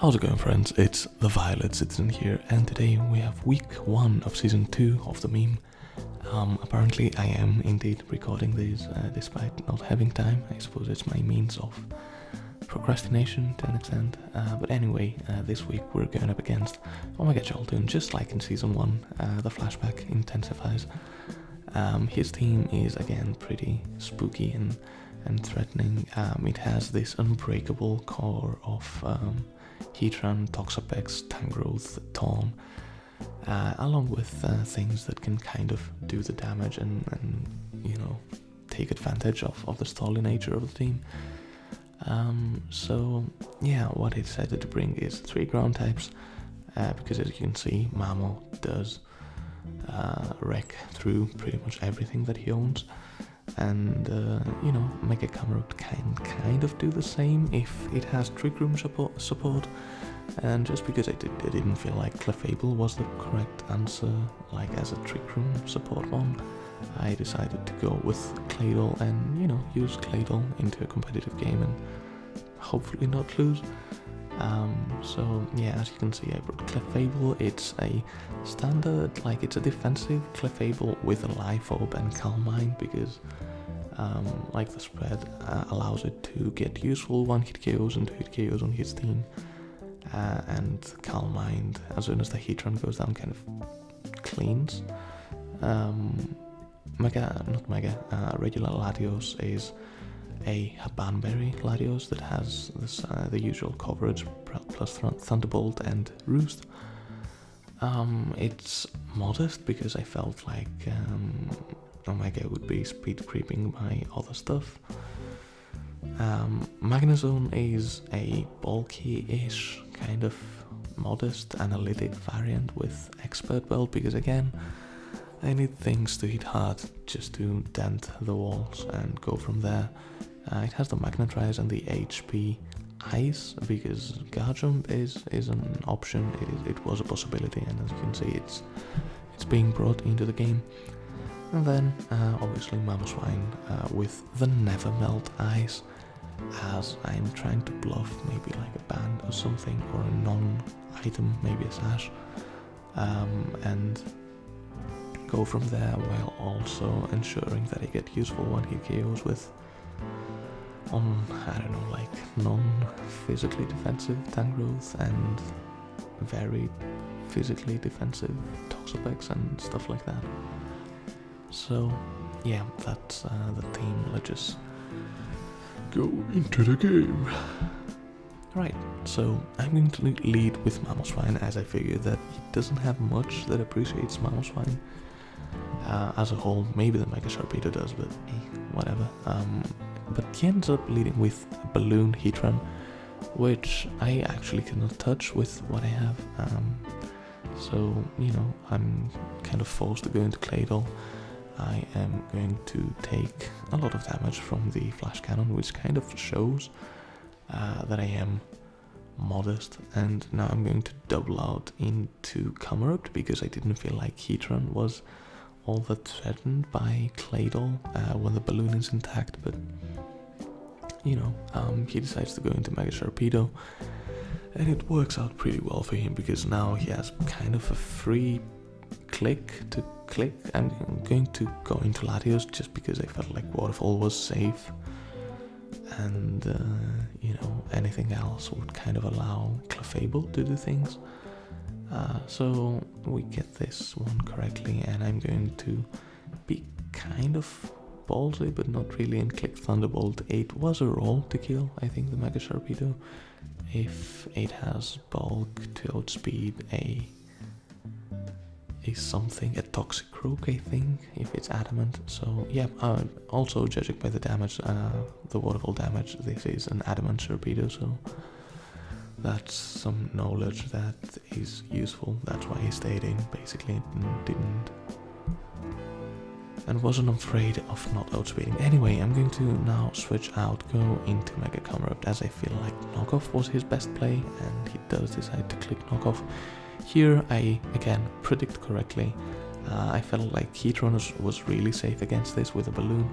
How's it going, friends? It's the Violet Citizen here, and today we have week 1 of season 2 of the meme. Apparently I am indeed recording these despite not having time. I suppose it's my means of procrastination to an extent. But anyway, this week we're going up against OmegaJolteon, just like in season 1. The flashback intensifies. His team is again pretty spooky and threatening. It has this unbreakable core of Heatran, Toxapex, Tangrowth, Torn, along with things that can kind of do the damage and you know, take advantage of the stally nature of the team. So yeah, what I decided to bring is 3 ground types, because as you can see, Mamo does wreck through pretty much everything that he owns, and you know, OmegaJolteon can kind of do the same if it has Trick Room support. And just because I didn't feel like Clefable was the correct answer, like as a Trick Room support one, I decided to go with Claydol and, you know, use Claydol into a competitive game and hopefully not lose. So yeah, as you can see, I brought Clefable. It's a standard, like it's a defensive Clefable with a Life Orb and Calm Mind, because like the spread allows it to get useful 1-hit KOs and 2-hit KOs on his team. And Calm Mind, as soon as the Heatran goes down, kind of cleans. Regular Latios is a Banberry Latios that has this, the usual coverage plus Thunderbolt and Roost. It's modest because I felt like Omega would be speed creeping my other stuff. Magnezone is a bulky-ish, kind of modest analytic variant with Expert Belt, because again, I need things to hit hard just to dent the walls and go from there. It has the Magnetize and the HP Ice, because Guard Jump is an option. It was a possibility, and as you can see, it's being brought into the game. And then obviously Mamoswine with the Never Melt Ice, as I'm trying to bluff maybe like a band or something, or a non-item, maybe a Sash, and go from there, while also ensuring that I get useful 1-hit KOs with I don't know, like non-physically defensive Tangrowth and very physically defensive Toxapex and stuff like that. So yeah, that's the theme. Let's just go into the game. Right, so I'm going to lead with Mamoswine, as I figure that he doesn't have much that appreciates Mamoswine as a whole. Maybe the Mega Sharpedo does, but whatever. But he ends up leading with Balloon Heatran, which I actually cannot touch with what I have. So, you know, I'm kind of forced to go into Claydol. I am going to take a lot of damage from the Flash Cannon, which kind of shows that I am modest. And now I'm going to double out into Camerupt, because I didn't feel like Heatran was all that threatened by Claydol when the balloon is intact. But you know, he decides to go into Mega Sharpedo, and it works out pretty well for him, because now he has kind of a free click. I'm going to go into Latios just because I felt like Waterfall was safe, and you know, anything else would kind of allow Clefable to do things. So we get this one correctly, and I'm going to be kind of ballsy, but not really, and click Thunderbolt. It was a roll to kill, I think, the Mega Sharpedo, if it has bulk to outspeed a Toxic Croak, I think, if it's adamant. So yeah, also judging by the damage, the waterfall damage, this is an adamant Sharpedo, so that's some knowledge that is useful. That's why he stayed in, basically, and wasn't afraid of not outspeeding. Anyway, I'm going to now switch out, go into Mega Camerupt, as I feel like Knockoff was his best play, and he does decide to click Knockoff. Here I again predict correctly. I felt like Heatran was really safe against this with a balloon,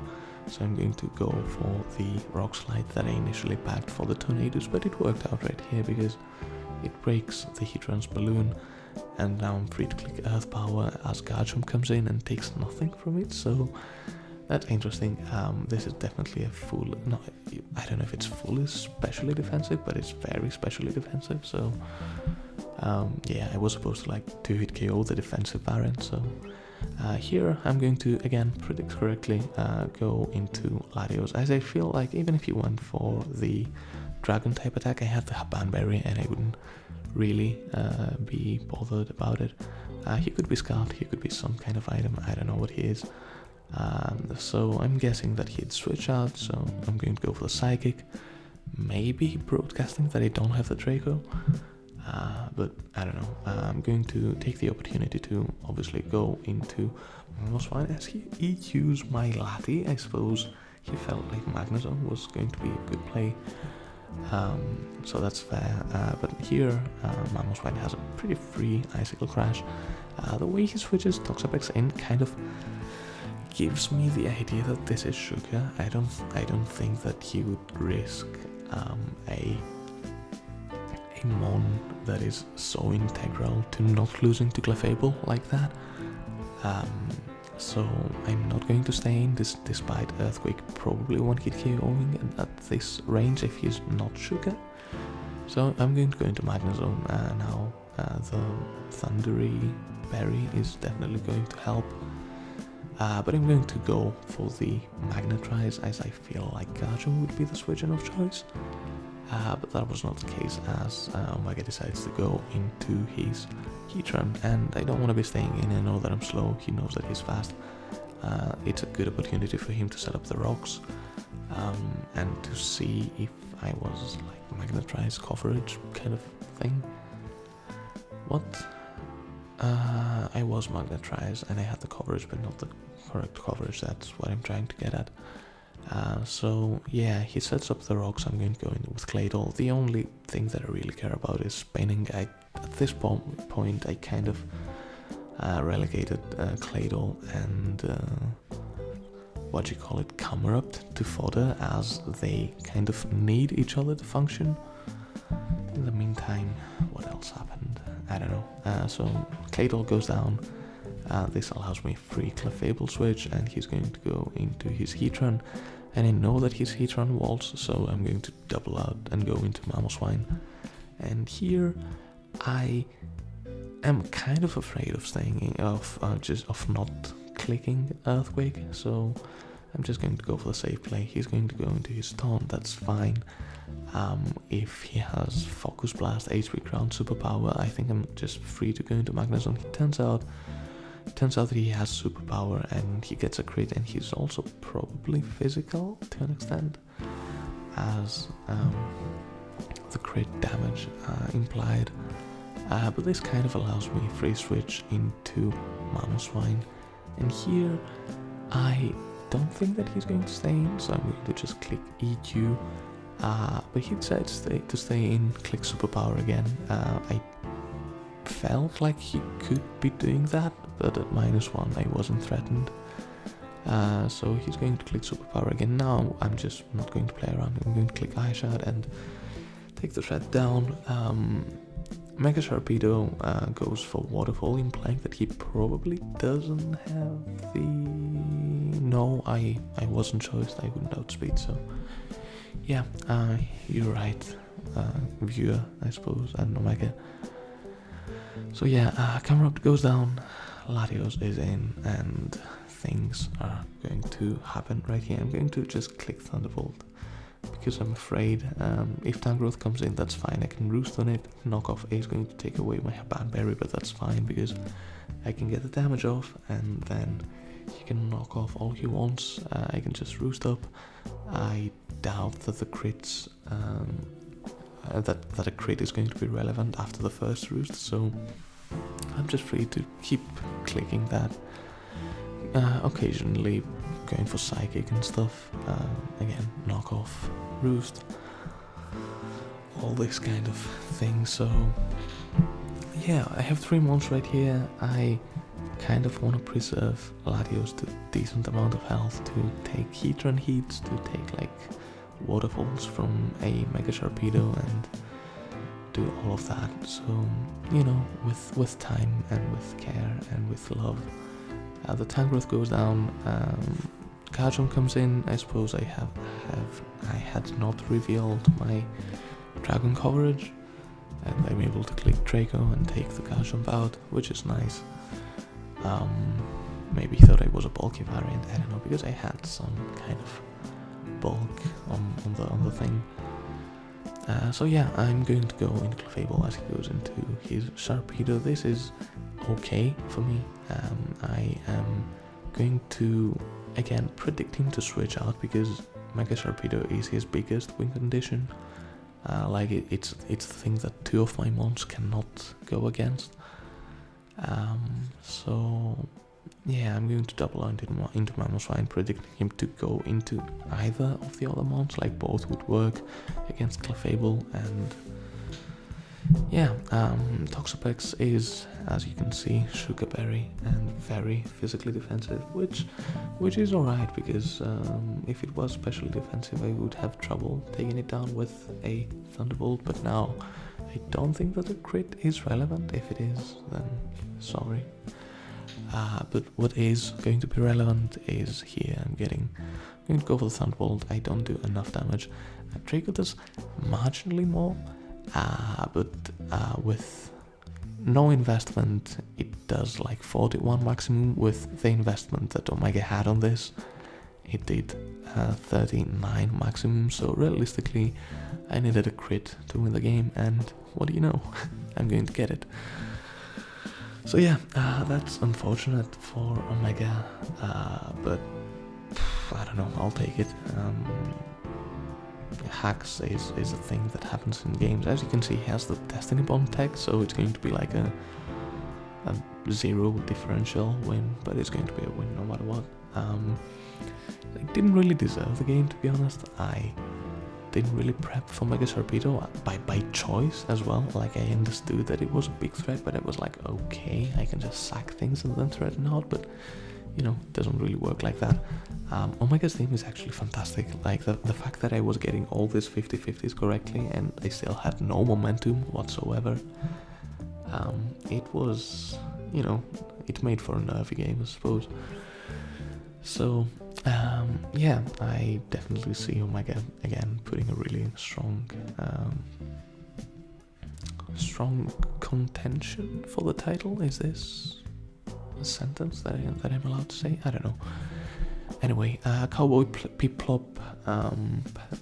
so I'm going to go for the Rock Slide that I initially packed for the Tornadoes, but it worked out right here because it breaks the Heatran's balloon, and now I'm free to click Earth Power as Garchomp comes in and takes nothing from it, so that's interesting. This is definitely a full, no, I don't know if it's fully specially defensive, but it's very specially defensive, so yeah, I was supposed to like 2-hit KO the defensive variant, so here I'm going to, again, predict correctly, go into Latios, as I feel like even if you went for the Dragon type attack, I had the Banberry and I wouldn't really be bothered about it. He could be Scout, he could be some kind of item, I don't know what he is. So I'm guessing that he'd switch out, so I'm going to go for the Psychic. Maybe broadcasting that I don't have the Draco, but I don't know. I'm going to take the opportunity to obviously go into Mamoswine as he EQs my Lati. I suppose he felt like Magnezone was going to be a good play, so that's fair. But here Mamoswine has a pretty free Icicle Crash. The way he switches Toxapex in kind of gives me the idea that this is Sugar. I don't think that he would risk a Mon that is so integral to not losing to Clefable like that. So I'm not going to stay in this, despite Earthquake probably won't hit KOing at this range if he's not Sugar. So I'm going to go into Magnezone now. The Thundery Berry is definitely going to help. But I'm going to go for the Magnetize, as I feel like Garchomp would be the switch-in of choice. But that was not the case, as Omega decides to go into his Heatran, and I don't want to be staying in. I know that I'm slow, he knows that he's fast. It's a good opportunity for him to set up the rocks, and to see if I was like Magnetize coverage kind of thing. What? I was Magnetized and I had the coverage, but not the correct coverage. That's what I'm trying to get at. So yeah, he sets up the rocks. I'm going to go in with Claydol. The only thing that I really care about is spinning. At this point, I kind of relegated Claydol and what you call it, Camerupt to fodder, as they kind of need each other to function. In the meantime, what else happened? I don't know. So Claydol goes down. This allows me free Clefable switch, and he's going to go into his Heatran. And I know that his Heatran waltz, so I'm going to double out and go into Mamoswine. And here, I am kind of afraid of staying of not clicking Earthquake. So I'm just going to go for the safe play. He's going to go into his Taunt. That's fine. If he has Focus Blast, HP Ground, Superpower, I think I'm just free to go into Magnezone. It turns out that he has Superpower and he gets a crit, and he's also probably physical to an extent, as the crit damage implied. But this kind of allows me free switch into Mamoswine, and here I don't think that he's going to stay in, so I'm going to just click EQ. But he decides to stay in, click Superpower again. I felt like he could be doing that, but at -1 I wasn't threatened. So he's going to click Superpower again. Now I'm just not going to play around. I'm going to click Eye Shot and take the threat down. Mega Sharpedo goes for Waterfall, implying that he probably doesn't have the... No, I wasn't choiced, I wouldn't outspeed, so... Yeah, you're right, viewer, I suppose, and Omega. So yeah, Camerupt goes down, Latios is in, and things are going to happen right here. I'm going to just click Thunderbolt, because I'm afraid if Tangrowth comes in, that's fine, I can roost on it. Knockoff is going to take away my Banberry, but that's fine, because I can get the damage off, and then he can knock off all he wants. I can just roost up. I doubt that the crits, that a crit is going to be relevant after the first roost, so I'm just free to keep clicking that. Occasionally going for Psychic and stuff. Again, knock off, roost, all this kind of thing. So yeah, I have 3 mons right here. I kind of want to preserve Latios to a decent amount of health, to take Heatran hits, to take like waterfalls from a Mega Sharpedo, and do all of that. So, you know, with time and with care and with love, the tank growth goes down. Garchomp comes in. I suppose I had not revealed my dragon coverage, and I'm able to click Draco and take the Garchomp out, which is nice. Maybe thought I was a bulky variant, I don't know, because I had some kind of bulk on the thing. So yeah, I'm going to go into Clefable as he goes into his Sharpedo. This is okay for me. I am going to again predict him to switch out because Mega Sharpedo is his biggest win condition. Like it's the thing that two of my mons cannot go against. So yeah, I'm going to double into Mamoswine, predicting him to go into either of the other mons, like both would work against Clefable. And yeah, Toxapex is, as you can see, Sugar Berry and very physically defensive, which is alright, because if it was specially defensive I would have trouble taking it down with a Thunderbolt, but now I don't think that a crit is relevant. If it is, then sorry. But what is going to be relevant is here. I'm going to go for the Thunderbolt. I don't do enough damage. Draco does marginally more, but with no investment it does like 41 maximum. With the investment that Omega had on this, it did 39 maximum. So realistically I needed a crit to win the game, and what do you know, I'm going to get it. So yeah, that's unfortunate for Omega, but I don't know, I'll take it. Hacks is a thing that happens in games. As you can see, he has the Destiny Bond tech, so it's going to be like a 0 differential win, but it's going to be a win no matter what. I didn't really deserve the game, to be honest. I didn't really prep for Mega Sharpedo by choice as well. Like, I understood that it was a big threat, but it was like, okay, I can just sack things and then threaten out, but you know, it doesn't really work like that. Omega's team is actually fantastic. Like, the fact that I was getting all these 50-50s correctly and I still had no momentum whatsoever, it was, you know, it made for a nervy game, I suppose. So yeah, I definitely see Omega again putting a really strong contention for the title. Is this a sentence that I'm allowed to say? I don't know. Anyway, Cowboy Peeplop,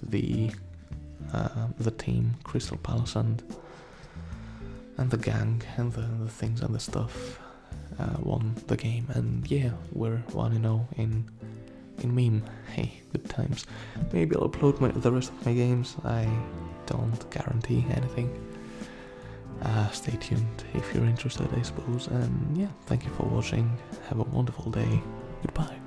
the team, Crystal Palace and the gang and the things and the stuff won the game, and yeah, we're 1-0 in meme. Hey, good times. Maybe I'll upload the rest of my games. I don't guarantee anything. Stay tuned if you're interested, I suppose. And yeah, thank you for watching. Have a wonderful day. Goodbye.